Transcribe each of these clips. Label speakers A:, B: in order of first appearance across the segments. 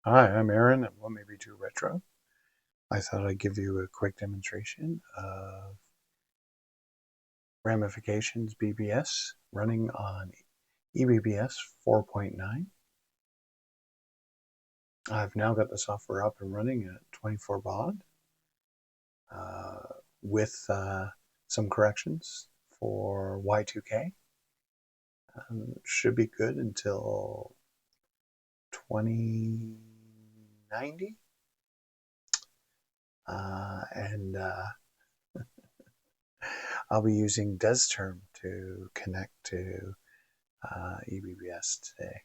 A: Hi, I'm Aaron at 1maybe2 Retro. I thought I'd give you a quick demonstration of Ramifications BBS running on EBBS 4.9. I've now got the software up and running at 24 baud with some corrections for Y2K. Should be good until 2090. And I'll be using DesTerm to connect to EBBS today.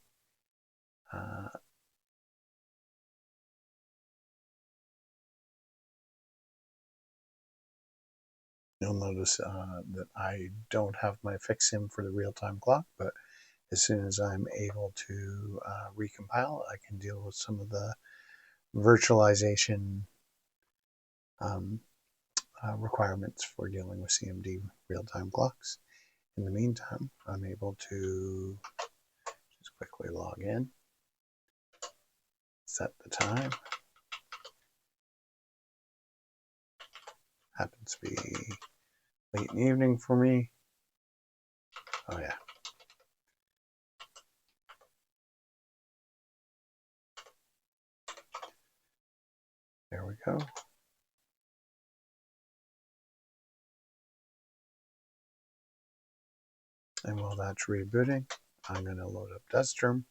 A: You'll notice that I don't have my fixsim for the real-time clock, but as soon as I'm able to recompile, I can deal with some of the virtualization requirements for dealing with CMD real-time clocks. In the meantime, I'm able to just quickly log in, set the time. Happens to be late in the evening for me. Oh yeah. There we go. And while that's rebooting, I'm going to load up DesTerm.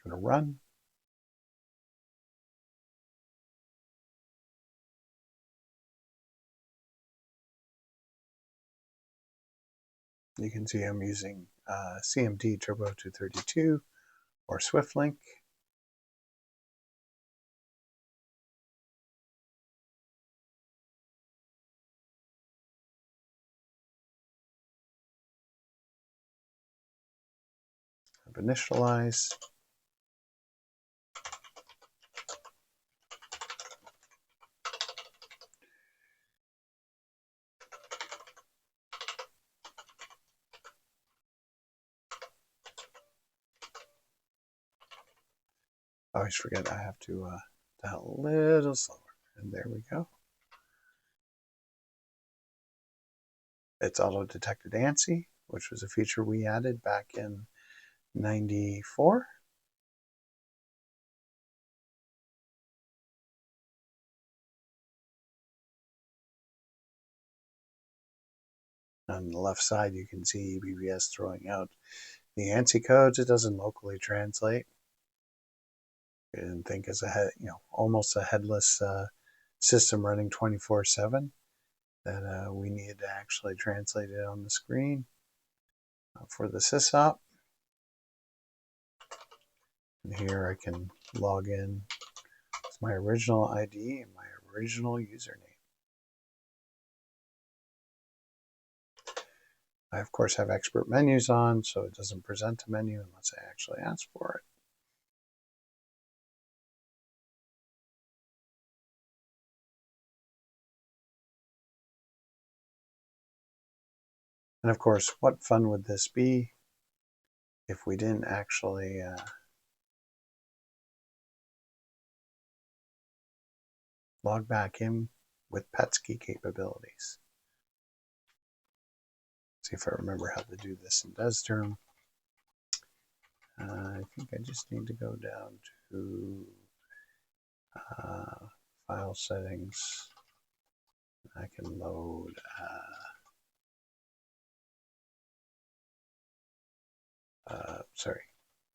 A: I'm going to run. You can see I'm using CMD Turbo 232 or SwiftLink. I've initialized. I always forget I have to dial a little slower. And there we go. It's auto-detected ANSI, which was a feature we added back in '94. On the left side, you can see EBBS throwing out the ANSI codes. It doesn't locally translate. I didn't think as a almost a headless system running 24/7 that we needed to actually translate it on the screen for the sysop. And here I can log in with my original ID and my original username. I, of course, have expert menus on, so it doesn't present a menu unless I actually ask for it. And of course, what fun would this be if we didn't actually log back in with PETSCI capabilities. See if I remember how to do this in DesTerm. I think I just need to go down to file settings. I can load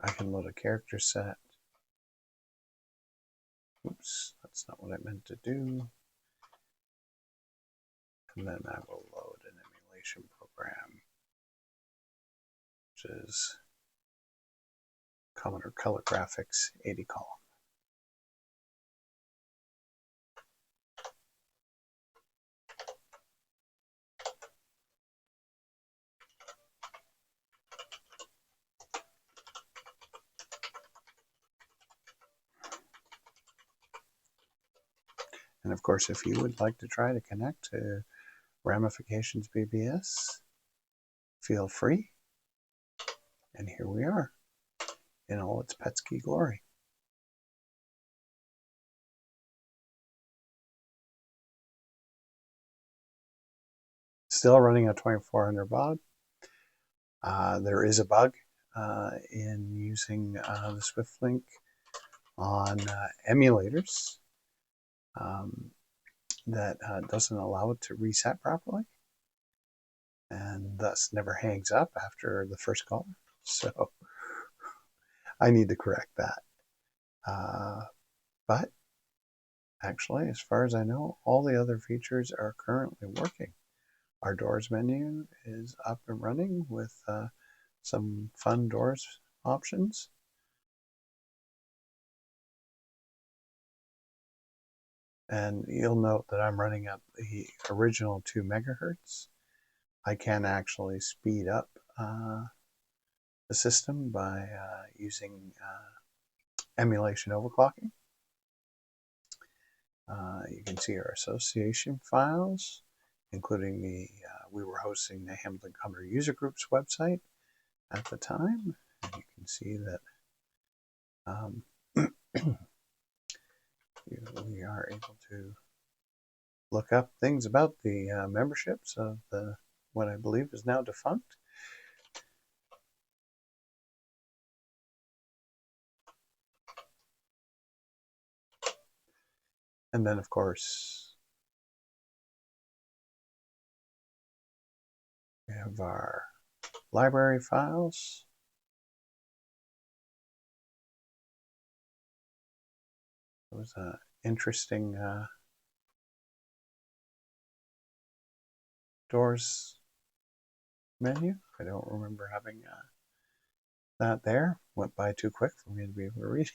A: I can load a character set. Oops, that's not what I meant to do. And then I will load an emulation program, which is Commodore Color Graphics 80 column. And of course, if you would like to try to connect to Ramifications BBS, feel free. And here we are in all its Petsky glory. Still running at 2400 baud. There is a bug in using the SwiftLink on emulators that doesn't allow it to reset properly, and thus never hangs up after the first caller. So I need to correct that. But actually, as far as I know, all the other features are currently working. Our doors menu is up and running with some fun doors options. And you'll note that I'm running at the original 2 megahertz. I can actually speed up the system by using emulation overclocking. You can see our association files, including we were hosting the Hamilton Commodore User Group's website at the time. And you can see that we are able to look up things about the memberships of what I believe is now defunct. And then, of course, we have our library files. It was an interesting doors menu. I don't remember having that there. Went by too quick for me to be able to read.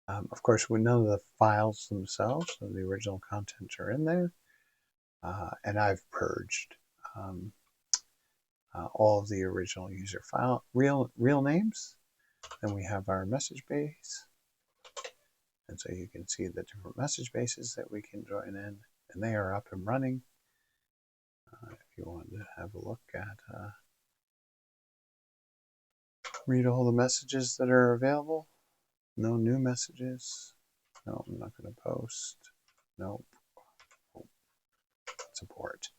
A: Of course, we know the files themselves, so the original contents are in there. And I've purged all of the original user file real names. Then we have our message base. And so you can see the different message bases that we can join in, and they are up and running. If you want to have a look at, read all the messages that are available. No new messages. No, I'm not going to post. Nope. Support.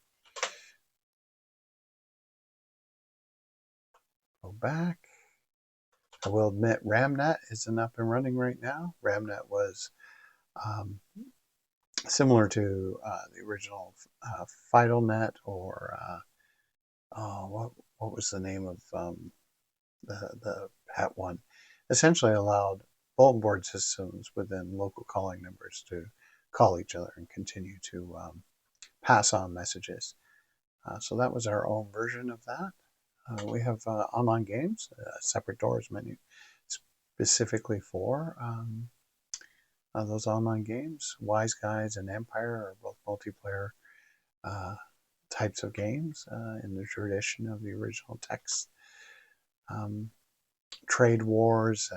A: Go back. I will admit RamNet isn't up and running right now. RamNet was similar to the original FidleNet, or what was the name of the PET one? Essentially allowed bulletin board systems within local calling numbers to call each other and continue to pass on messages. So that was our own version of that. We have online games, a separate doors menu specifically for those online games. Wise Guys and Empire are both multiplayer types of games in the tradition of the original text. Trade Wars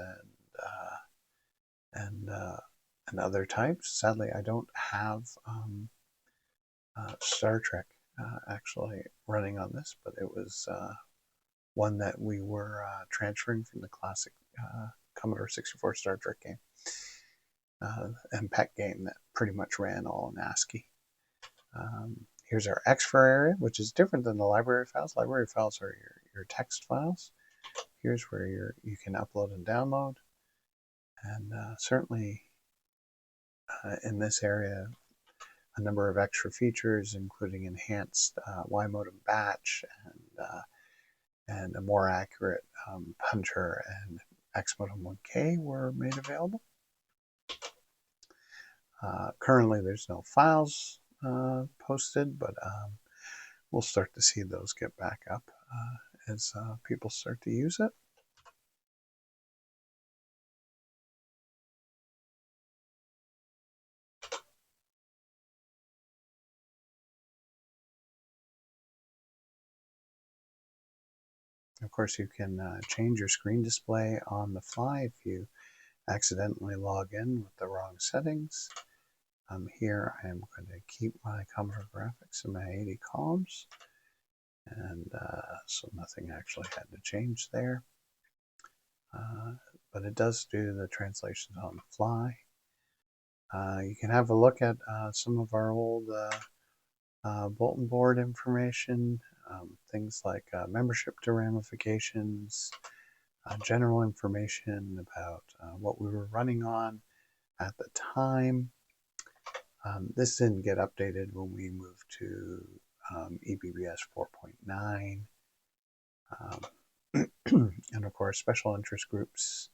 A: and other types. Sadly, I don't have Star Trek actually running on this, but it was one that we were transferring from the classic Commodore 64 Star Trek game and PET game that pretty much ran all in ASCII. Here's our XFR area, which is different than the library files. Library files are your text files. Here's where you can upload and download. And certainly in this area, a number of extra features, including enhanced Y-modem batch and a more accurate punter and X-modem 1K were made available. Currently, there's no files posted, but we'll start to see those get back up as people start to use it. Of course, you can change your screen display on the fly if you accidentally log in with the wrong settings. Here I am going to keep my Commodore graphics in my 80 columns, And so nothing actually had to change there. But it does do the translations on the fly. You can have a look at some of our old bulletin board information, things like membership to ramifications, general information about what we were running on at the time. This didn't get updated when we moved to EBBS 4.9. And of course, special interest groups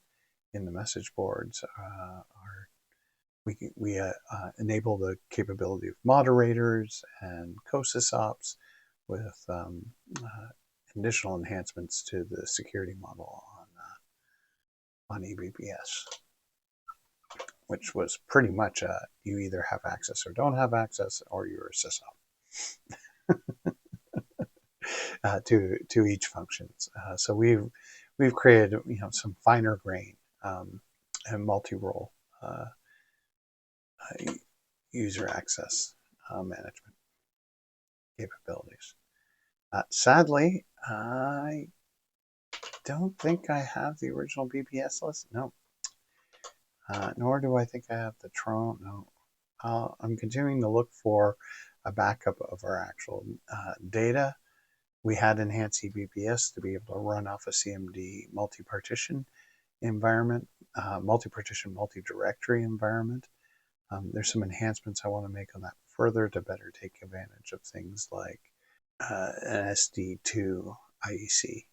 A: in the message boards we enable the capability of moderators and co-sysops with additional enhancements to the security model on EBBS, which was pretty much you either have access or don't have access, or you're a sysop to each functions. So we've created some finer grain and multi-role user access management capabilities. Sadly, I don't think I have the original BBS list. No. Nor do I think I have the Tron. No. I'm continuing to look for a backup of our actual data. We had enhanced EBBS to be able to run off a CMD multi-partition environment, multi-partition, multi-directory environment. There's some enhancements I want to make on that further to better take advantage of things like an SD2 IEC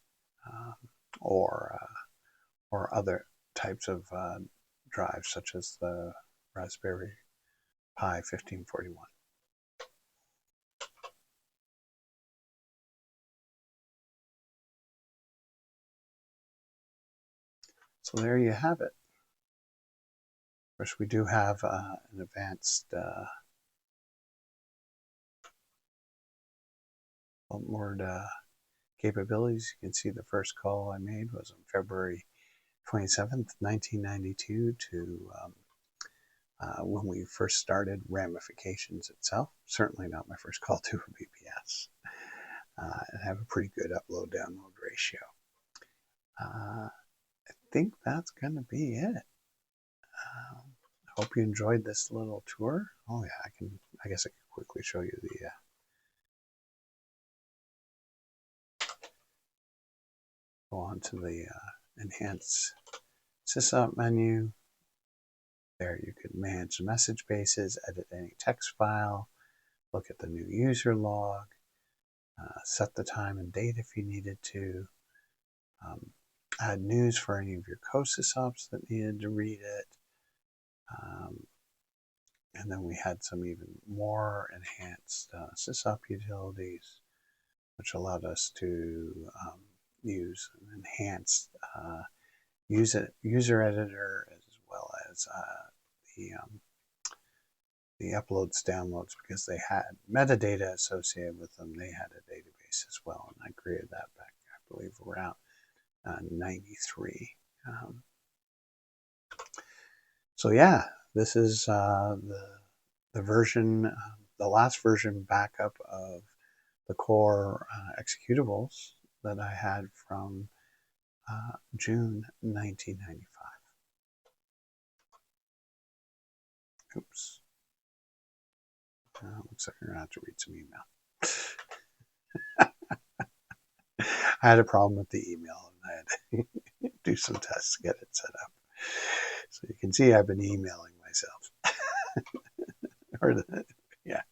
A: or other types of drives, such as the Raspberry Pi 1541. So there you have it. Of course, we do have an advanced word capabilities. You can see the first call I made was on February 27th, 1992 to when we first started Ramifications itself. Certainly not my first call to a BBS. And have a pretty good upload download ratio. I think that's going to be it. I hope you enjoyed this little tour. Oh yeah, I guess I can quickly show you the go on to the enhance sysop menu. There you could manage the message bases, edit any text file, look at the new user log, set the time and date if you needed to, add news for any of your co-sysops that needed to read it. And then we had some even more enhanced sysop utilities, which allowed us to use an enhanced user editor, as well as the uploads, downloads, because they had metadata associated with them. They had a database as well, and I created that back, I believe, around 93. So yeah, this is the version, the last version backup of the core executables that I had from June 1995. Oops. Looks like I'm going to have to read some email. I had a problem with the email, and I had to do some tests to get it set up. So you can see I've been emailing myself. Yeah.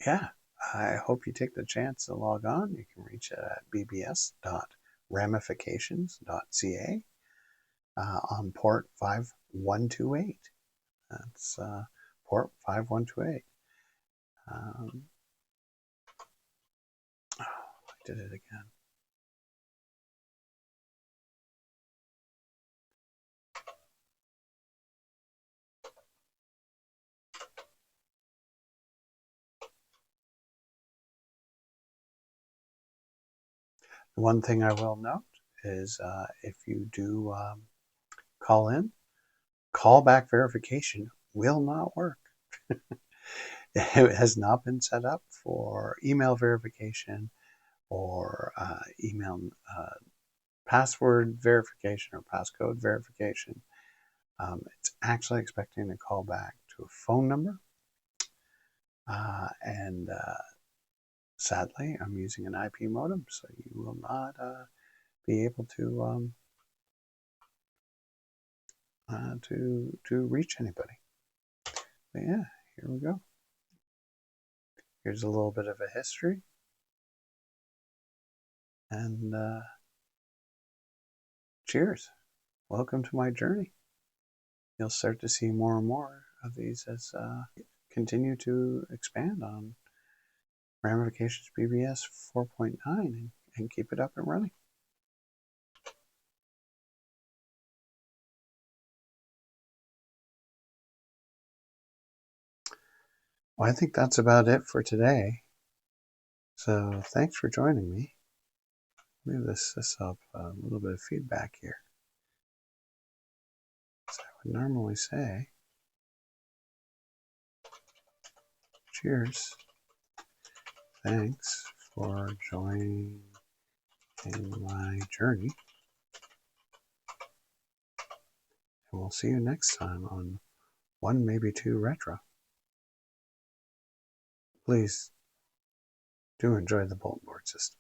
A: Yeah, I hope you take the chance to log on. You can reach it at bbs.ramifications.ca on port 5128. That's port 5128. Oh, I did it again. One thing I will note is if you do call in, callback verification will not work. it has not been set up for email verification or email password verification or passcode verification. It's actually expecting a call back to a phone number. And sadly, I'm using an IP modem, so you will not be able to reach anybody. But yeah, here we go. Here's a little bit of a history, and cheers. Welcome to my journey. You'll start to see more and more of these as continue to expand on Ramifications BBS 4.9 and keep it up and running. Well, I think that's about it for today. So thanks for joining me. Leave this up a little bit of feedback here. As I would normally say, cheers. Thanks for joining my journey. And we'll see you next time on One Maybe Two Retro. Please do enjoy the bulletin board system.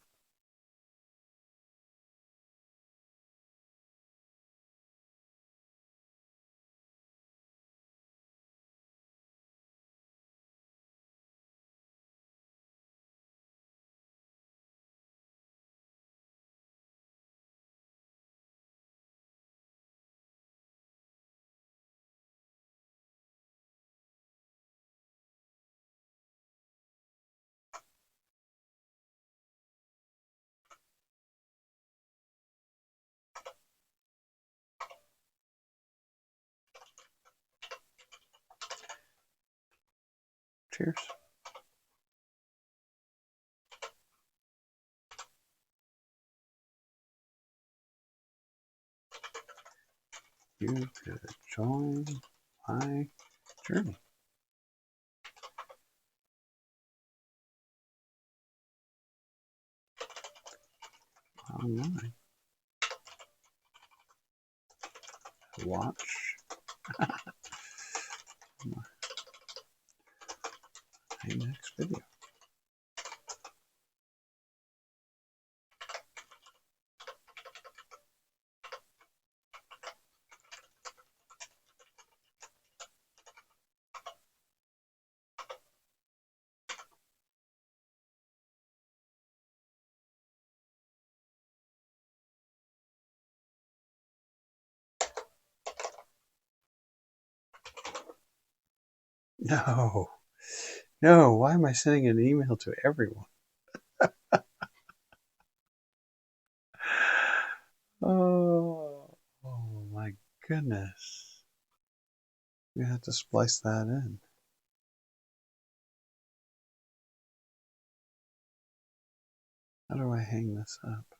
A: Cheers. You could join my journey. Online. Watch my next video. No, no, why am I sending an email to everyone? Oh my goodness. We have to splice that in. How do I hang this up?